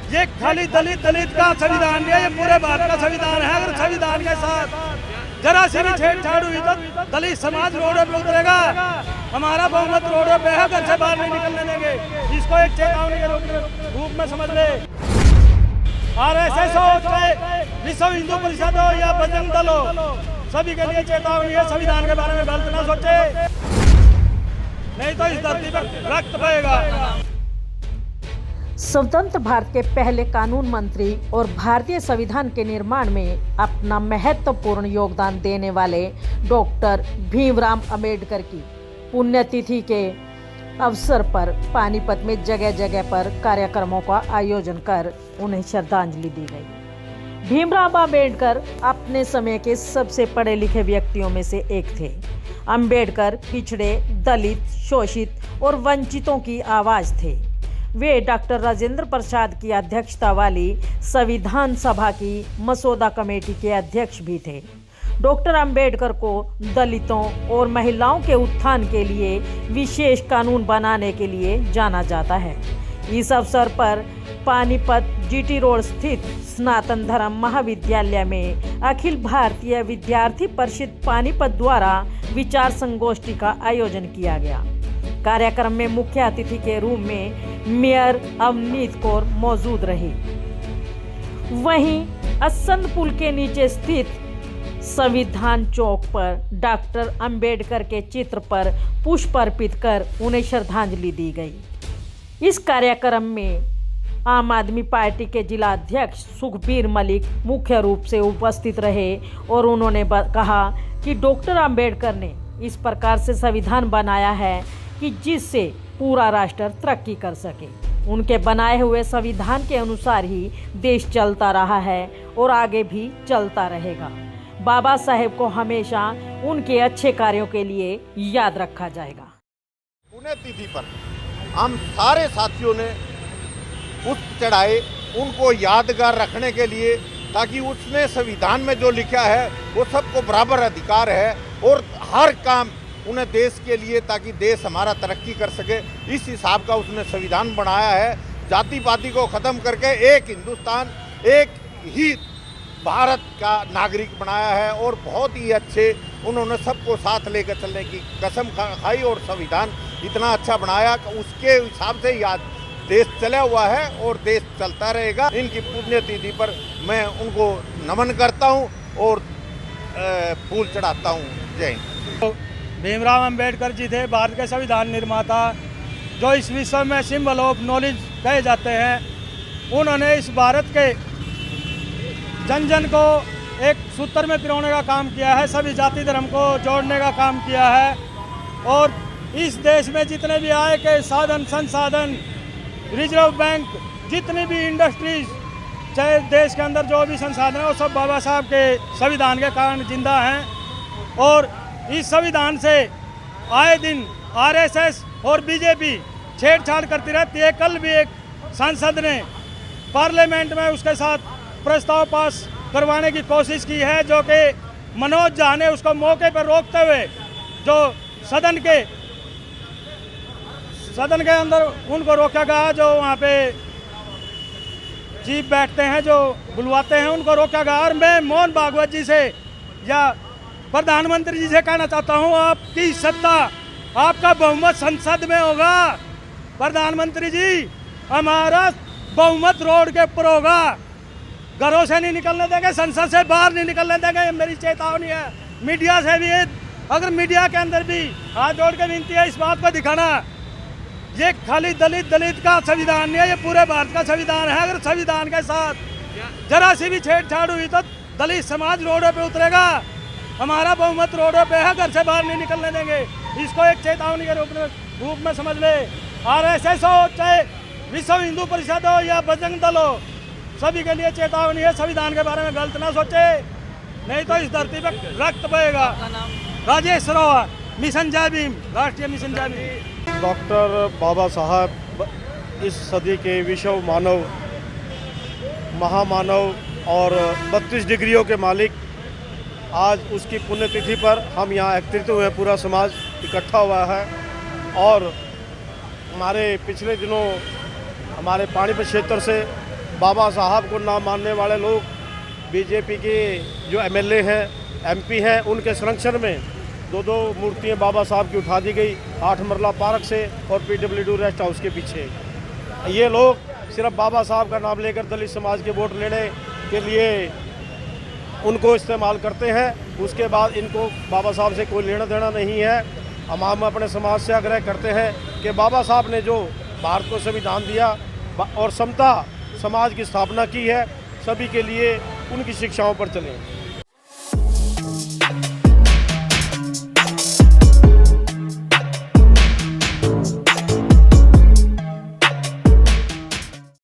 ये खाली दलित का संविधान नहीं है, ये पूरे भारत का संविधान है। अगर संविधान के साथ जरा सी भी छेड़छाड़ हुई तो दलित समाज रोड पे उतरेगा। हमारा बहुमत रोड पे है, घर से बाहर नहीं निकलने देंगे। इसको एक चेतावनी के रूप में समझ ले। RSS हो चाहे विश्व हिंदू परिषद हो या बजरंग दल हो, सभी के लिए चेतावनी है, संविधान के बारे में गलत ना सोचे, नहीं तो इस धरती पर रक्त बहेगा। स्वतंत्र भारत के पहले कानून मंत्री और भारतीय संविधान के निर्माण में अपना महत्वपूर्ण योगदान देने वाले डॉक्टर भीमराव अंबेडकर की पुण्यतिथि के अवसर पर पानीपत में जगह जगह पर कार्यक्रमों का आयोजन कर उन्हें श्रद्धांजलि दी गई। भीमराव अंबेडकर अपने समय के सबसे पढ़े लिखे व्यक्तियों में से एक थे। अंबेडकर पिछड़े, दलित, शोषित और वंचितों की आवाज थे। वे डॉक्टर राजेंद्र प्रसाद की अध्यक्षता वाली संविधान सभा की मसौदा कमेटी के अध्यक्ष भी थे। डॉक्टर अंबेडकर को दलितों और महिलाओं के उत्थान के लिए विशेष कानून बनाने के लिए जाना जाता है। इस अवसर पर पानीपत GT रोड स्थित सनातन धर्म महाविद्यालय में अखिल भारतीय विद्यार्थी परिषद पानीपत द्वारा विचार संगोष्ठी का आयोजन किया गया। कार्यक्रम में मुख्य अतिथि के रूप में मेयर अवनीत कौर मौजूद रही। वहीं असंद पुल के नीचे स्थित संविधान चौक पर डॉक्टर अंबेडकर के चित्र पर पुष्प अर्पित कर उन्हें श्रद्धांजलि दी गई। इस कार्यक्रम में आम आदमी पार्टी के जिला अध्यक्ष सुखबीर मलिक मुख्य रूप से उपस्थित रहे और उन्होंने कहा कि डॉक्टर अंबेडकर ने इस प्रकार से संविधान बनाया है कि जिससे पूरा राष्ट्र तरक्की कर सके। उनके बनाए हुए संविधान के अनुसार ही देश चलता रहा है और आगे भी चलता रहेगा। बाबा साहेब को हमेशा उनके अच्छे कार्यों के लिए याद रखा जाएगा। पुण्यतिथि पर हम सारे साथियों ने पुष्प चढ़ाए उनको यादगार रखने के लिए, ताकि उसने संविधान में जो लिखा है वो सबको बराबर अधिकार है और हर काम उन्हें देश के लिए, ताकि देश हमारा तरक्की कर सके, इस हिसाब का उसने संविधान बनाया है। जाति पाति को ख़त्म करके एक हिंदुस्तान, एक ही भारत का नागरिक बनाया है और बहुत ही अच्छे उन्होंने सबको साथ लेकर चलने की कसम खाई और संविधान इतना अच्छा बनाया कि उसके हिसाब से याद देश चला हुआ है और देश चलता रहेगा। इनकी पुण्यतिथि पर मैं उनको नमन करता हूँ और फूल चढ़ाता हूँ। जय हिंद। भीमराव अंबेडकर जी थे भारत के संविधान निर्माता, जो इस विश्व में सिंबल ऑफ नॉलेज कहे जाते हैं। उन्होंने इस भारत के जन जन को एक सूत्र में पिरोने का काम किया है, सभी जाति धर्म को जोड़ने का काम किया है और इस देश में जितने भी आय के साधन संसाधन, रिजर्व बैंक, जितनी भी इंडस्ट्रीज, चाहे देश के अंदर जो भी संसाधन है वो सब बाबा साहब के संविधान के कारण जिंदा हैं। और इस संविधान से आए दिन RSS और BJP छेड़छाड़ करती रहती है। कल भी एक सांसद ने पार्लियामेंट में उसके साथ प्रस्ताव पास करवाने की कोशिश की है, जो कि मनोज झा ने उसको मौके पर रोकते हुए जो सदन के अंदर उनको रोका गया, जो वहाँ पे चीफ बैठते हैं, जो बुलवाते हैं, उनको रोका गया। और मैं मोहन भागवत जी से या प्रधानमंत्री जी से कहना चाहता हूं, आपकी सत्ता, आपका बहुमत संसद में होगा। प्रधानमंत्री जी, हमारा बहुमत रोड के ऊपर होगा, घरों से नहीं निकलने देंगे, संसद से बाहर नहीं निकलने देंगे। ये मेरी चेतावनी है। मीडिया से भी, अगर मीडिया के अंदर भी हाथ जोड़ के विनती है इस बात को दिखाना, ये खाली दलित का संविधान नहीं है, ये पूरे भारत का संविधान है। अगर संविधान के साथ जरा सी भी छेड़छाड़ हुई तो दलित समाज रोड पे उतरेगा। हमारा बहुमत रोड पे है, घर से बाहर नहीं निकलने देंगे। इसको एक चेतावनी के रूप में समझ ले। RSS हो चाहे विश्व हिंदू परिषद हो या बजरंग दल हो, सभी के लिए चेतावनी है, संविधान के बारे में गलत ना सोचे, नहीं तो इस धरती पर रक्त बहेगा। राजेश रोहा, मिशन जय भीम, राष्ट्रीय मिशन जय भीम। डॉक्टर बाबा साहब इस सदी के विश्व मानव, महामानव और 32 डिग्रियों के मालिक, आज उसकी पुण्यतिथि पर हम यहाँ एकत्रित हुए, पूरा समाज इकट्ठा हुआ है। और हमारे पिछले दिनों हमारे पानीपत क्षेत्र से बाबा साहब को ना मानने वाले लोग बीजेपी के जो एमएलए हैं, एमपी हैं, उनके संरक्षण में दो मूर्तियां बाबा साहब की उठा दी गई 8 मरला पार्क से और पीडब्ल्यूडी रेस्ट हाउस के पीछे। ये लोग सिर्फ बाबा साहब का नाम लेकर दलित समाज के वोट लेने के लिए उनको इस्तेमाल करते हैं। उसके बाद इनको बाबा साहब से कोई लेना देना नहीं है। हम अपने समाज से आग्रह करते हैं कि बाबा साहब ने जो भारत को संविधान दिया और समता समाज की स्थापना की है, सभी के लिए उनकी शिक्षाओं पर चलें।